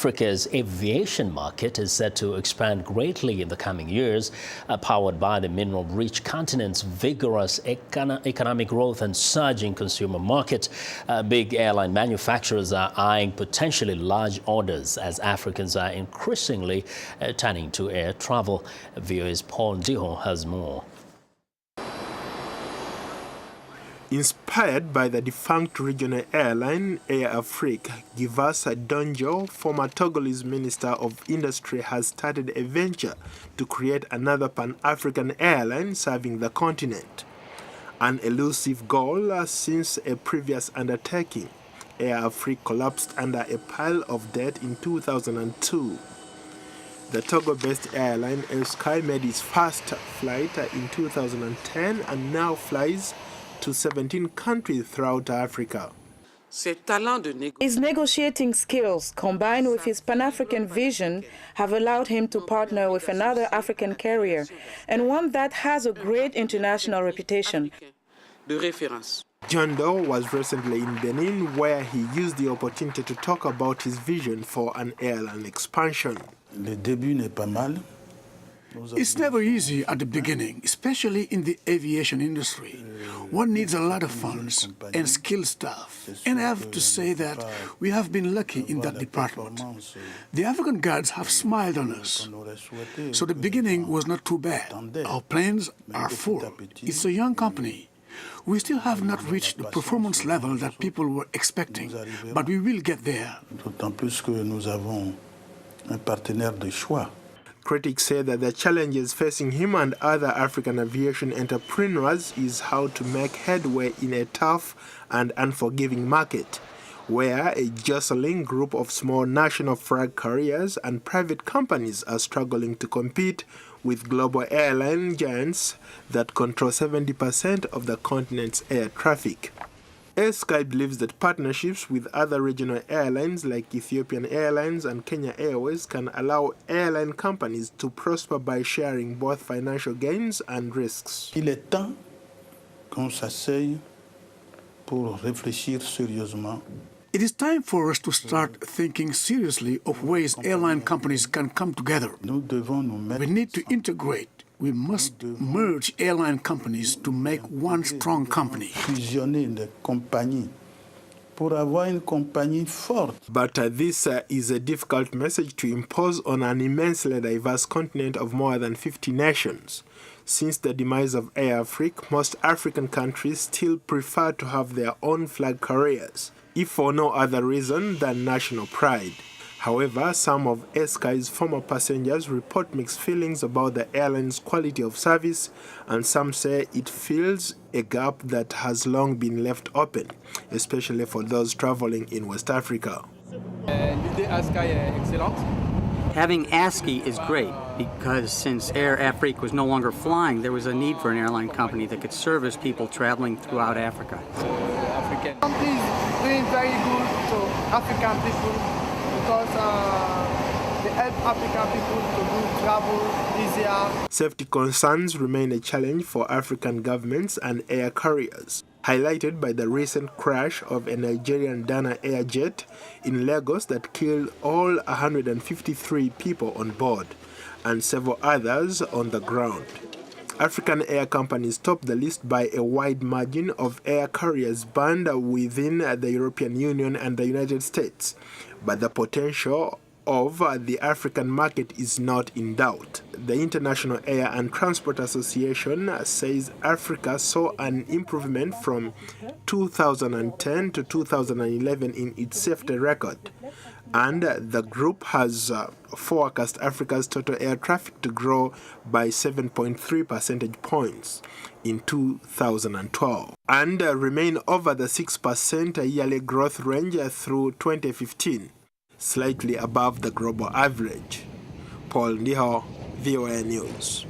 Africa's aviation market is set to expand greatly in the coming years, powered by the mineral-rich continent's vigorous economic growth and surging consumer market. Big airline manufacturers are eyeing potentially large orders as Africans are increasingly turning to air travel. VOA's Paul Ndiho has more. Inspired by the defunct regional airline Air Afrique, Givasa Donjo, former Togolese Minister of Industry, has started a venture to create another Pan-African airline serving the continent. An elusive goal since a previous undertaking. Air Afrique collapsed under a pile of debt in 2002. The Togo-based airline Air Sky made its first flight in 2010 and now flies to 17 countries throughout Africa. His negotiating skills, combined with his Pan-African vision, have allowed him to partner with another African carrier, and one that has a great international reputation. John Doe was recently in Benin, where he used the opportunity to talk about his vision for an airline expansion. It's never easy at the beginning, especially in the aviation industry. One needs a lot of funds and skilled staff. And I have to say that we have been lucky in that department. The African guards have smiled on us. So the beginning was not too bad. Our planes are full. It's a young company. We still have not reached the performance level that people were expecting, but we will get there. Critics say that the challenges facing him and other African aviation entrepreneurs is how to make headway in a tough and unforgiving market, where a jostling group of small national flag carriers and private companies are struggling to compete with global airline giants that control 70% of the continent's air traffic. Air Sky believes that partnerships with other regional airlines like Ethiopian Airlines and Kenya Airways can allow airline companies to prosper by sharing both financial gains and risks. Il est temps qu'on s'asseye pour réfléchir sérieusement. It is time for us to start thinking seriously of ways airline companies can come together. We need to integrate. We must merge airline companies to make one strong company. But this is a difficult message to impose on an immensely diverse continent of more than 50 nations. Since the demise of Air Afrique, most African countries still prefer to have their own flag carriers, if for no other reason than national pride. However, some of Air Sky's former passengers report mixed feelings about the airline's quality of service, and some say it fills a gap that has long been left open, especially for those traveling in West Africa. Having ASCII is great because since Air Afrique was no longer flying, there was a need for an airline company that could service people traveling throughout Africa. The company is doing very good to African people, because they help African people to do travel easier. Safety concerns remain a challenge for African governments and air carriers, highlighted by the recent crash of a Nigerian Dana Air jet in Lagos that killed all 153 people on board and several others on the ground. African air companies top the list by a wide margin of air carriers banned within the European Union and the United States, but the potential of the African market is not in doubt. The International Air and Transport Association says Africa saw an improvement from 2010 to 2011 in its safety record, and the group has forecast Africa's total air traffic to grow by 7.3 percentage points in 2012 and remain over the 6% yearly growth range through 2015, slightly above the global average. Paul Ndiho, VOA News.